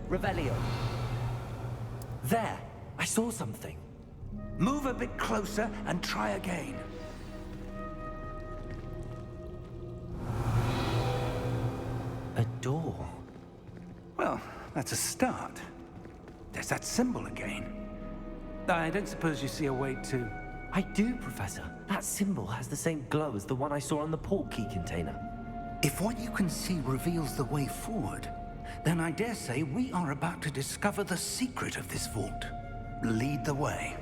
Revelio. There! I saw something. Move a bit closer and try again. A door. Well, that's a start. There's that symbol again. I don't suppose you see a way to... I do, Professor. That symbol has the same glow as the one I saw on the port key container. If what you can see reveals the way forward, then I dare say we are about to discover the secret of this vault. Lead the way.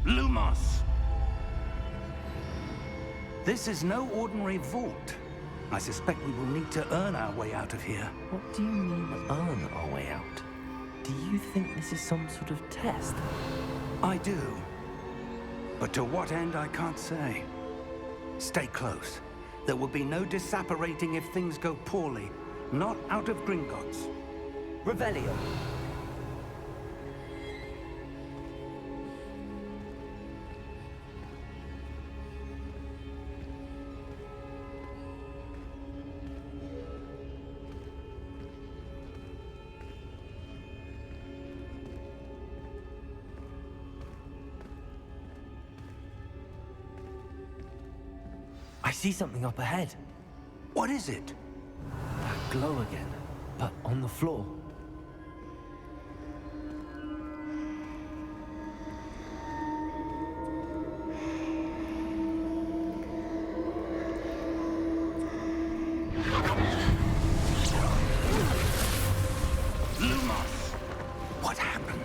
Lumos! This is no ordinary vault. I suspect we will need to earn our way out of here. What do you mean, earn our way out? Do you think this is some sort of test? I do. But to what end, I can't say. Stay close. There will be no disapparating if things go poorly. Not out of Gringotts. Revelio. I see something up ahead. What is it? That glow again, but on the floor. Lumos! What happened?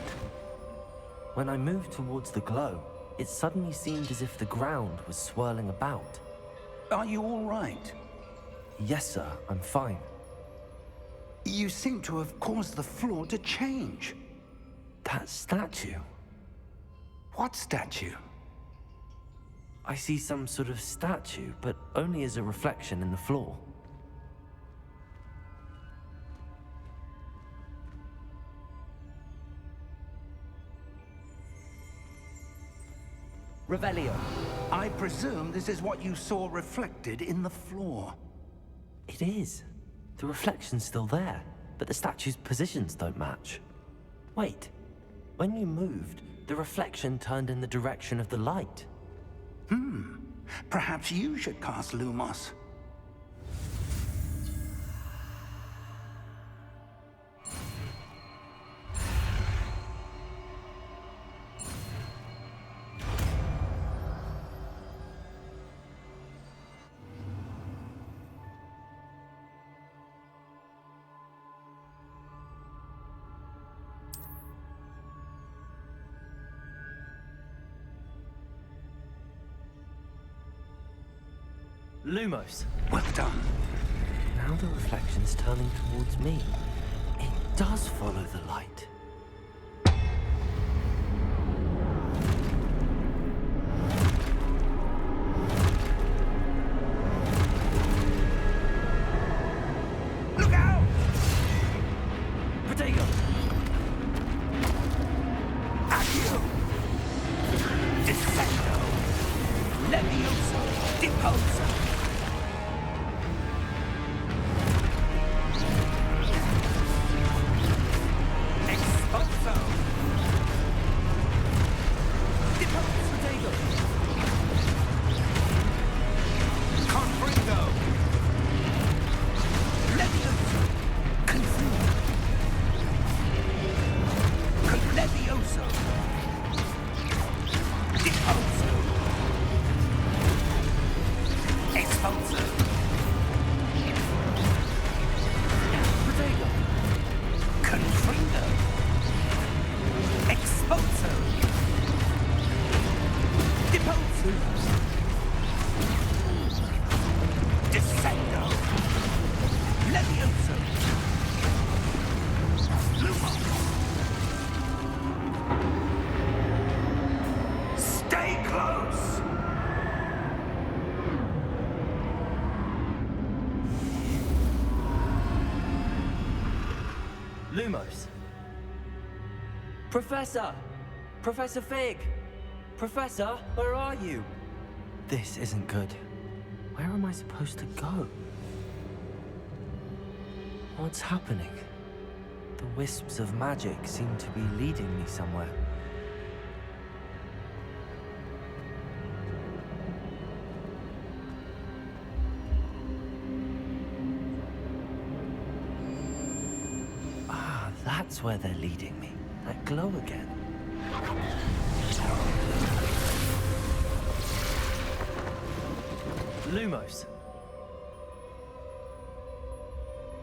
When I moved towards the glow, it suddenly seemed as if the ground was swirling about. Are you all right? Yes, sir, I'm fine. You seem to have caused the floor to change. That statue. What statue? I see some sort of statue, but only as a reflection in the floor. Revelio. I presume this is what you saw reflected in the floor. It is. The reflection's still there, but the statue's positions don't match. Wait. When you moved, the reflection turned in the direction of the light. Perhaps you should cast Lumos. Lumos. Well done. Now the reflection's turning towards me. It does follow the light. Look out! Protego! Accio! Descendo! Levioso! Deposo! Lumos. Professor! Professor Fig! Professor, where are you? This isn't good. Where am I supposed to go? What's happening? The wisps of magic seem to be leading me somewhere. Ah, that's where they're leading me. That glow again. Lumos.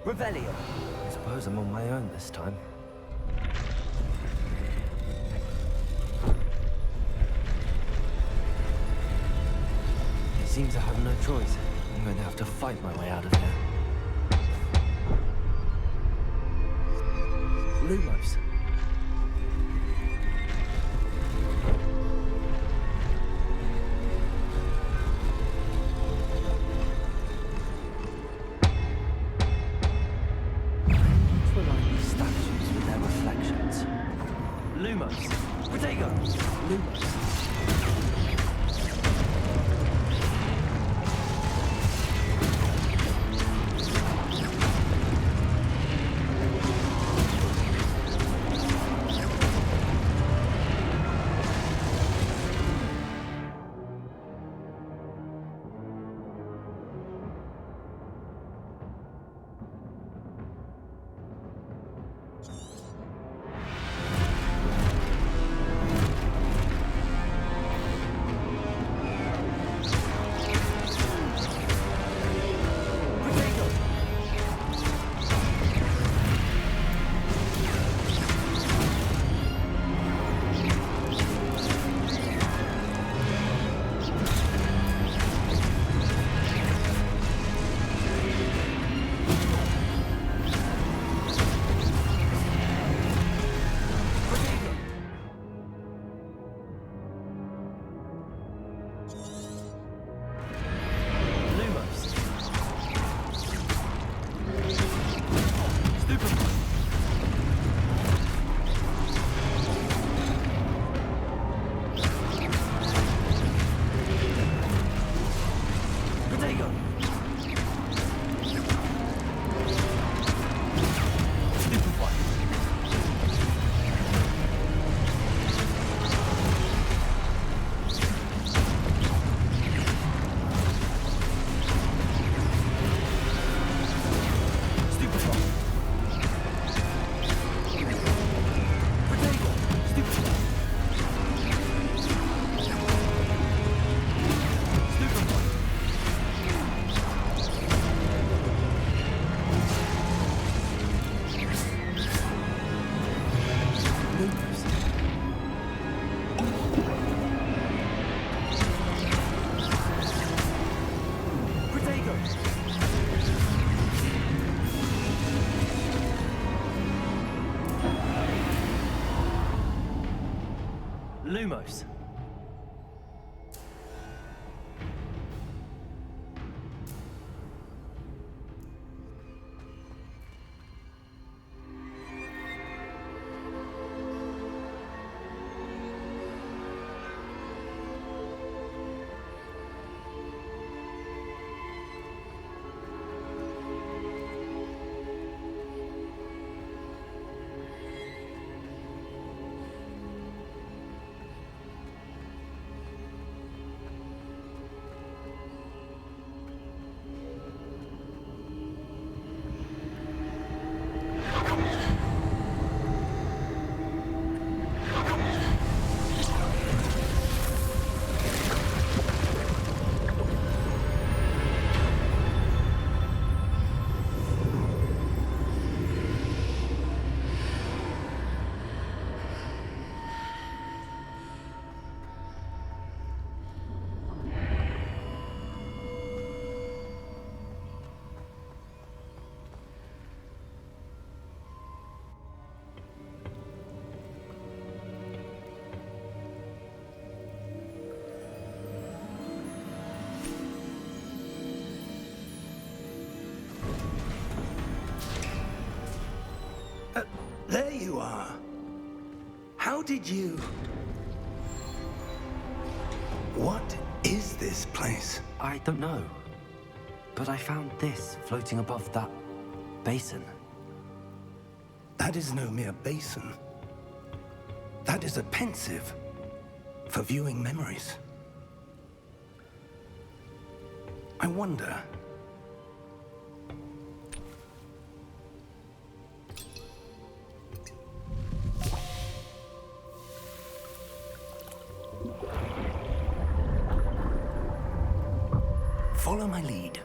Revelio. I suppose I'm on my own this time. It seems I have no choice. I'm going to have to fight my way out of here. Lumos. Lumos. Protego. Lumos. Lumos. There you are. How did you... What is this place? I don't know. But I found this floating above that basin. That is no mere basin. That is a pensive for viewing memories. I wonder... Follow my lead.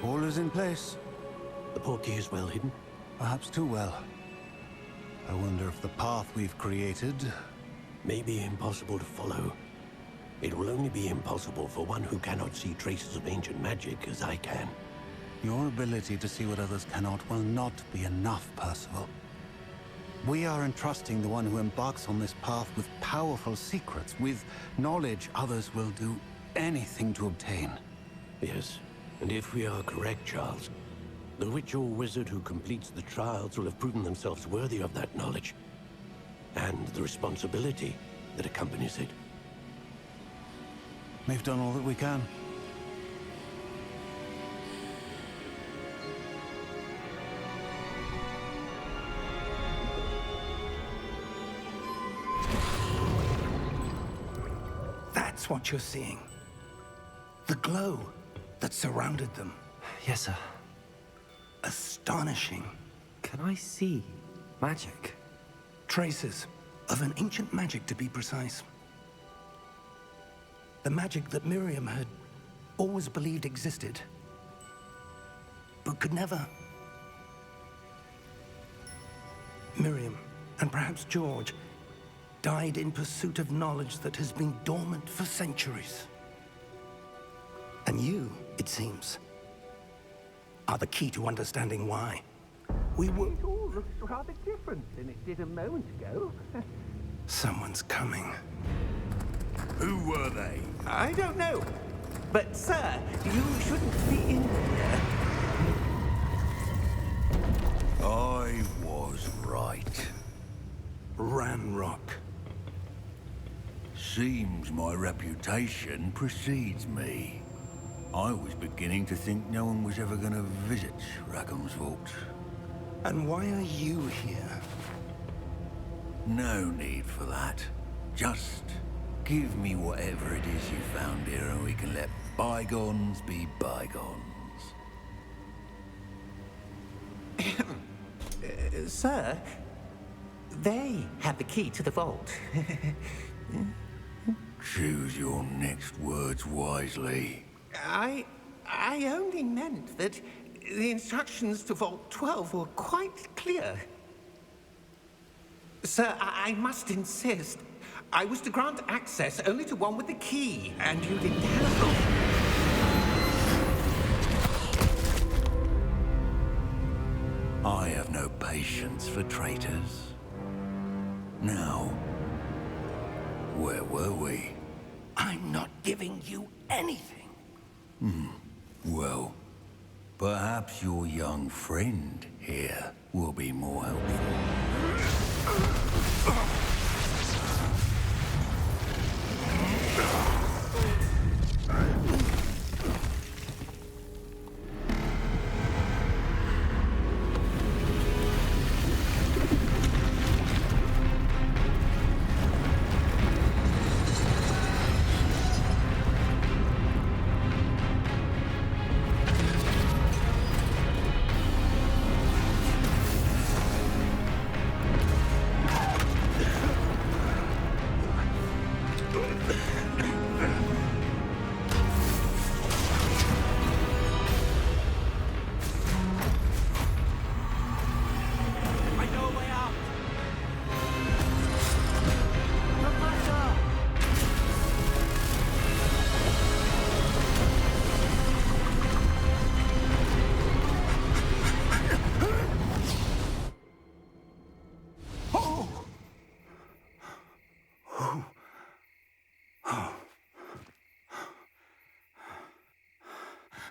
All is in place. The portkey is well hidden. Perhaps too well. I wonder if the path we've created... May be impossible to follow. It will only be impossible for one who cannot see traces of ancient magic as I can. Your ability to see what others cannot will not be enough, Percival. We are entrusting the one who embarks on this path with powerful secrets, with knowledge others will do anything to obtain. Yes, and if we are correct, Charles, the witch or wizard who completes the trials will have proven themselves worthy of that knowledge, and the responsibility that accompanies it. We've done all that we can. That's what you're seeing. The glow that surrounded them. Yes, sir. Astonishing. Can I see magic? Traces of an ancient magic, to be precise. The magic that Miriam had always believed existed, but could never. Miriam, and perhaps George, died in pursuit of knowledge that has been dormant for centuries. And you, it seems, are the key to understanding why. We were... It all looks rather different than it did a moment ago. Someone's coming. Who were they? I don't know. But, sir, you shouldn't be in here. I was right. Ranrock. Seems my reputation precedes me. I was beginning to think no one was ever going to visit Rackham's vault. And why are you here? No need for that. Just give me whatever it is you found here and we can let bygones be bygones. Sir, they have the key to the vault. Choose your next words wisely. I only meant that the instructions to Vault 12 were quite clear. Sir, I must insist. I was to grant access only to one with the key, and you didn't have it. I have no patience for traitors. Now, where were we? I'm not giving you anything. Well, perhaps your young friend here will be more helpful.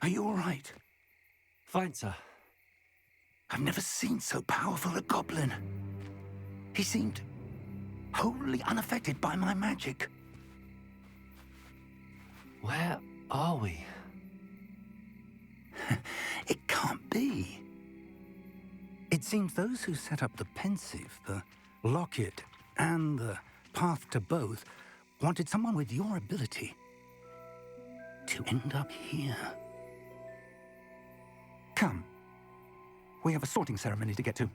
Are you all right? Fine, sir. I've never seen so powerful a goblin. He seemed wholly unaffected by my magic. Where are we? It can't be. It seems those who set up the pensive, the locket, and the path to both wanted someone with your ability to end up here. Come. We have a sorting ceremony to get to.